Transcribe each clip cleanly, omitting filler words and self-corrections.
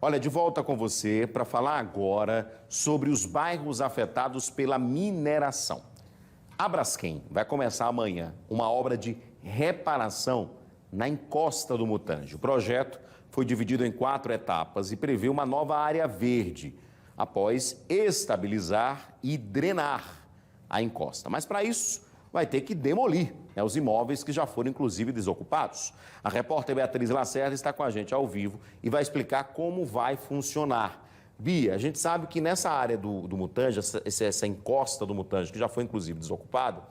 Olha, de volta com você para falar agora sobre os bairros afetados pela mineração. A Braskem vai começar amanhã uma obra de reparação na encosta do Mutange. O projeto foi dividido em 4 etapas e prevê uma nova área verde, após estabilizar e drenar a encosta. Mas para isso, vai ter que demolir os imóveis que já foram, inclusive, desocupados. A repórter Beatriz Lacerda está com a gente ao vivo e vai explicar como vai funcionar. Bia, a gente sabe que nessa área do Mutange, essa encosta do Mutange, que já foi, inclusive, desocupada,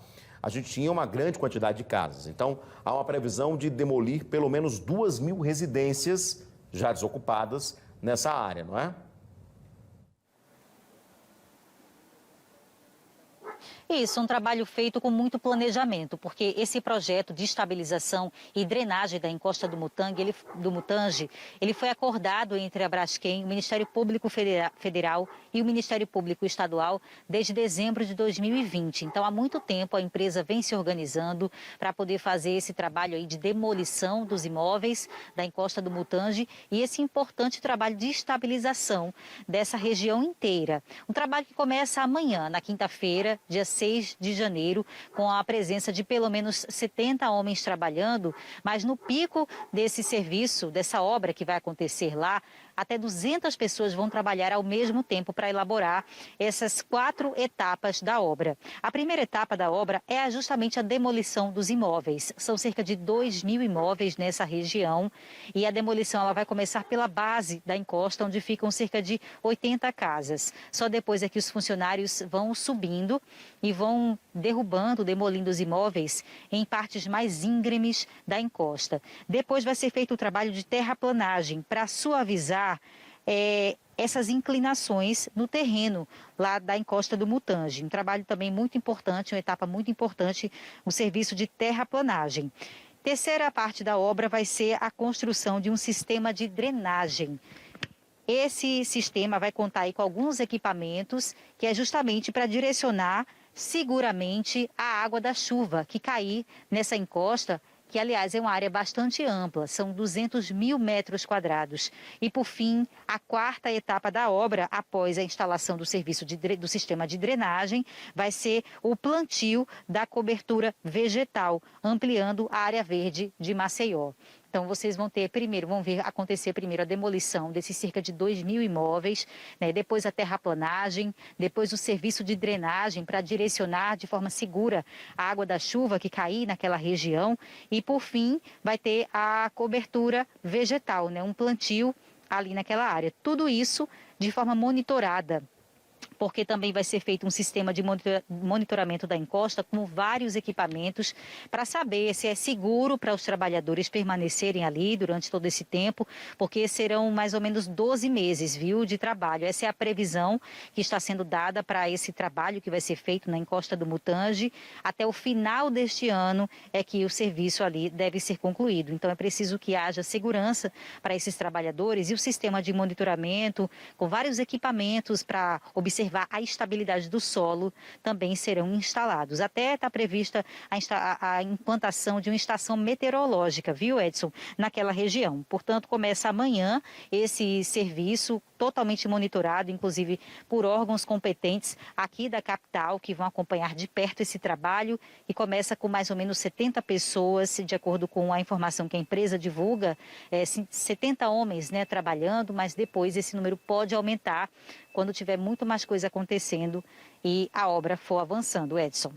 a gente tinha uma grande quantidade de casas. Então, há uma previsão de demolir pelo menos 2.000 residências já desocupadas nessa área, não é? Isso, um trabalho feito com muito planejamento, porque esse projeto de estabilização e drenagem da encosta do Mutange, ele foi acordado entre a Braskem, o Ministério Público Federal e o Ministério Público Estadual desde dezembro de 2020. Então, há muito tempo a empresa vem se organizando para poder fazer esse trabalho aí de demolição dos imóveis da encosta do Mutange e esse importante trabalho de estabilização dessa região inteira. Um trabalho que começa amanhã, na quinta-feira, dia 6 de janeiro, com a presença de pelo menos 70 homens trabalhando, mas no pico desse serviço, dessa obra que vai acontecer lá, até 200 pessoas vão trabalhar ao mesmo tempo para elaborar essas 4 etapas da obra. A primeira etapa da obra é justamente a demolição dos imóveis. São cerca de 2.000 imóveis nessa região e a demolição ela vai começar pela base da encosta, onde ficam cerca de 80 casas. Só depois é que os funcionários vão subindo e vão derrubando, demolindo os imóveis em partes mais íngremes da encosta. Depois vai ser feito o trabalho de terraplanagem para suavizar essas inclinações no terreno lá da encosta do Mutange. Um trabalho também muito importante, uma etapa muito importante, o serviço de terraplanagem. Terceira parte da obra vai ser a construção de um sistema de drenagem. Esse sistema vai contar aí com alguns equipamentos que é justamente para direcionar seguramente a água da chuva que cair nessa encosta, que, aliás, é uma área bastante ampla, são 200.000 metros quadrados. E, por fim, a 4ª etapa da obra, após a instalação do serviço do sistema de drenagem, vai ser o plantio da cobertura vegetal, ampliando a área verde de Maceió. Então, vocês vão ver acontecer primeiro a demolição desses cerca de 2.000 imóveis, né? Depois a terraplanagem, depois o serviço de drenagem para direcionar de forma segura a água da chuva que cair naquela região e, por fim, vai ter a cobertura vegetal, né? Um plantio ali naquela área. Tudo isso de forma monitorada, porque também vai ser feito um sistema de monitoramento da encosta com vários equipamentos para saber se é seguro para os trabalhadores permanecerem ali durante todo esse tempo, porque serão mais ou menos 12 meses, viu, de trabalho. Essa é a previsão que está sendo dada para esse trabalho que vai ser feito na encosta do Mutange. Até o final deste ano é que o serviço ali deve ser concluído. Então é preciso que haja segurança para esses trabalhadores e o sistema de monitoramento com vários equipamentos para observar a estabilidade do solo também serão instalados. Até está prevista a implantação de uma estação meteorológica, viu, Edson, naquela região. Portanto, começa amanhã esse serviço totalmente monitorado, inclusive por órgãos competentes aqui da capital, que vão acompanhar de perto esse trabalho, e começa com mais ou menos 70 pessoas, de acordo com a informação que a empresa divulga, 70 homens, né, trabalhando, mas depois esse número pode aumentar quando tiver muito mais coisa acontecendo e a obra for avançando, Edson.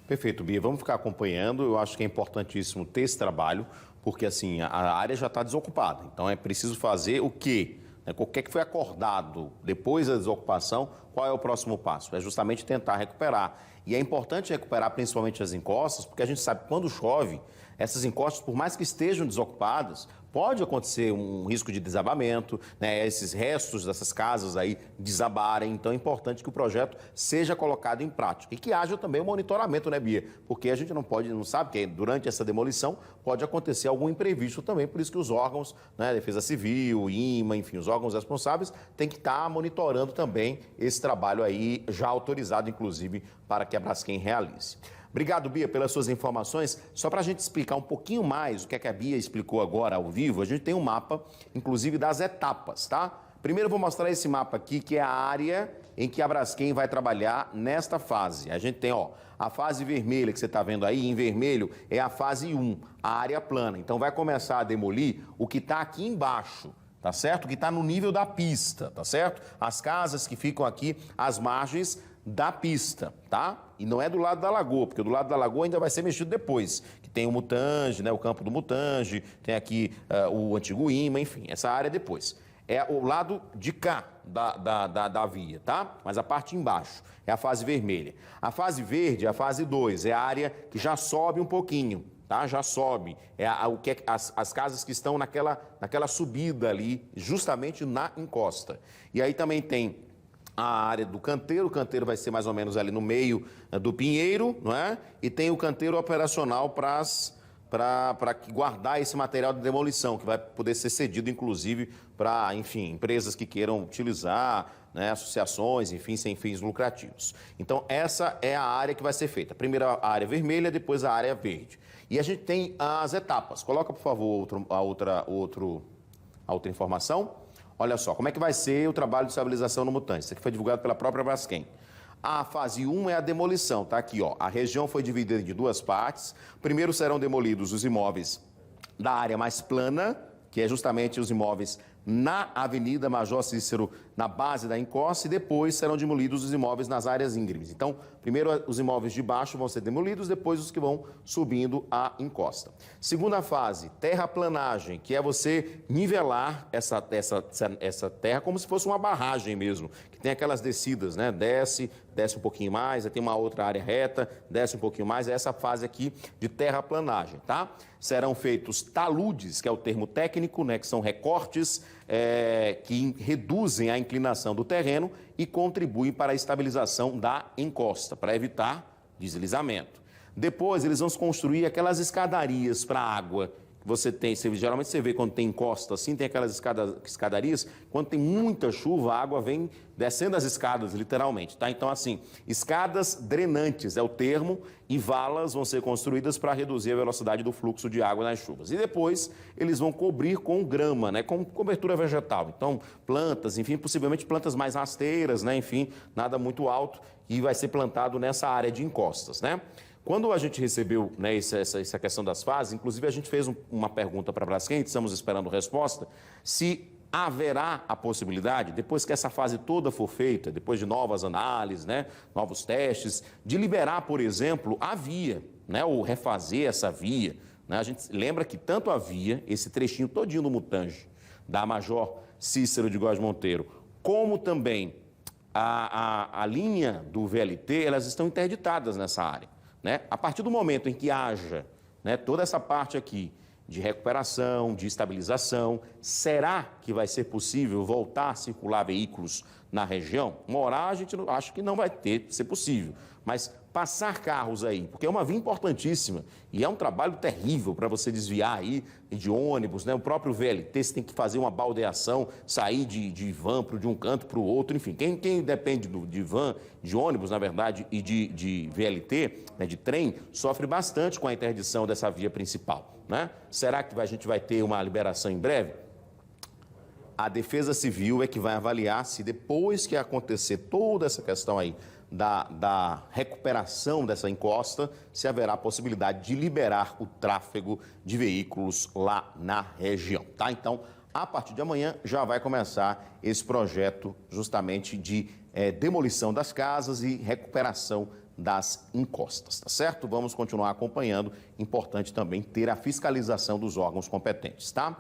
Perfeito, Bia. Vamos ficar acompanhando. Eu acho que é importantíssimo ter esse trabalho, porque assim, a área já está desocupada. Então é preciso fazer o quê? O que é que foi acordado depois da desocupação? Qual é o próximo passo? É justamente tentar recuperar. E é importante recuperar principalmente as encostas, porque a gente sabe que quando chove, essas encostas, por mais que estejam desocupadas, pode acontecer um risco de desabamento, né? Esses restos dessas casas aí desabarem. Então é importante que o projeto seja colocado em prática e que haja também o monitoramento, né, Bia? Porque a gente não sabe que durante essa demolição pode acontecer algum imprevisto também, por isso que os órgãos, né, Defesa Civil, IMA, enfim, os órgãos responsáveis têm que estar monitorando também esse trabalho aí, já autorizado, inclusive, para que a Braskem realize. Obrigado, Bia, pelas suas informações. Só para a gente explicar um pouquinho mais o que é que a Bia explicou agora ao vivo, a gente tem um mapa, inclusive, das etapas, tá? Primeiro eu vou mostrar esse mapa aqui, que é a área em que a Braskem vai trabalhar nesta fase. A gente tem, ó, a fase vermelha que você está vendo aí, em vermelho, é a fase 1, a área plana. Então vai começar a demolir o que está aqui embaixo, tá certo? O que está no nível da pista, tá certo? As casas que ficam aqui às margens da pista, tá? E não é do lado da lagoa, porque do lado da lagoa ainda vai ser mexido depois, que tem o Mutange, né, o campo do Mutange, tem aqui o antigo IMA, enfim, essa área depois. É o lado de cá da via, tá? Mas a parte embaixo é a fase vermelha. A fase verde é a fase 2, é a área que já sobe um pouquinho, tá? Já sobe. As casas que estão naquela subida ali, justamente na encosta. E aí também tem a área do canteiro, o canteiro vai ser mais ou menos ali no meio do pinheiro, não é? E tem o canteiro operacional para guardar esse material de demolição, que vai poder ser cedido, inclusive, para, enfim, empresas que queiram utilizar, né, associações, enfim, sem fins lucrativos. Então, essa é a área que vai ser feita. Primeiro a área vermelha, depois a área verde. E a gente tem as etapas. Coloca, por favor, a outra informação. Olha só, como é que vai ser o trabalho de estabilização no Mutange? Isso aqui foi divulgado pela própria Braskem. A fase 1 é a demolição, tá aqui, ó. A região foi dividida em duas partes. Primeiro serão demolidos os imóveis da área mais plana, que é justamente os imóveis na Avenida Major Cícero, na base da encosta, e depois serão demolidos os imóveis nas áreas íngremes. Então, primeiro os imóveis de baixo vão ser demolidos, depois os que vão subindo a encosta. Segunda fase, terraplanagem, que é você nivelar essa terra como se fosse uma barragem mesmo, que tem aquelas descidas, né? Desce um pouquinho mais, aí tem uma outra área reta, desce um pouquinho mais, é essa fase aqui de terraplanagem, tá? Serão feitos taludes, que é o termo técnico, né? Que são recortes que reduzem a inclinação do terreno e contribuem para a estabilização da encosta, para evitar deslizamento. Depois, eles vão construir aquelas escadarias para água. Geralmente você vê quando tem encosta assim, tem aquelas escadarias, quando tem muita chuva, a água vem descendo as escadas, literalmente, tá? Então, assim, escadas drenantes é o termo, e valas vão ser construídas para reduzir a velocidade do fluxo de água nas chuvas. E depois, eles vão cobrir com grama, né? Com cobertura vegetal. Então, plantas, enfim, possivelmente plantas mais rasteiras, né? Enfim, nada muito alto, e vai ser plantado nessa área de encostas, né? Quando a gente recebeu, né, essa questão das fases, inclusive a gente fez uma pergunta para a Braskem, estamos esperando resposta, se haverá a possibilidade, depois que essa fase toda for feita, depois de novas análises, né, novos testes, de liberar, por exemplo, a via, né, ou refazer essa via. Né? A gente lembra que tanto a via, esse trechinho todinho do Mutange, da Major Cícero de Góes Monteiro, como também a linha do VLT, elas estão interditadas nessa área. Né? A partir do momento em que haja, né, toda essa parte aqui de recuperação, de estabilização, será que vai ser possível voltar a circular veículos na região? Morar, a gente acha que não vai ser possível, mas passar carros aí, porque é uma via importantíssima e é um trabalho terrível para você desviar aí de ônibus, né? O próprio VLT, você tem que fazer uma baldeação, sair de van de um canto para o outro, enfim, quem depende de van, de ônibus, na verdade, e de VLT, né, de trem, sofre bastante com a interdição dessa via principal, né? Será que a gente vai ter uma liberação em breve? A Defesa Civil é que vai avaliar se depois que acontecer toda essa questão aí da recuperação dessa encosta, se haverá a possibilidade de liberar o tráfego de veículos lá na região, tá? Então, a partir de amanhã já vai começar esse projeto justamente de demolição das casas e recuperação das encostas, tá certo? Vamos continuar acompanhando. Importante também ter a fiscalização dos órgãos competentes, tá?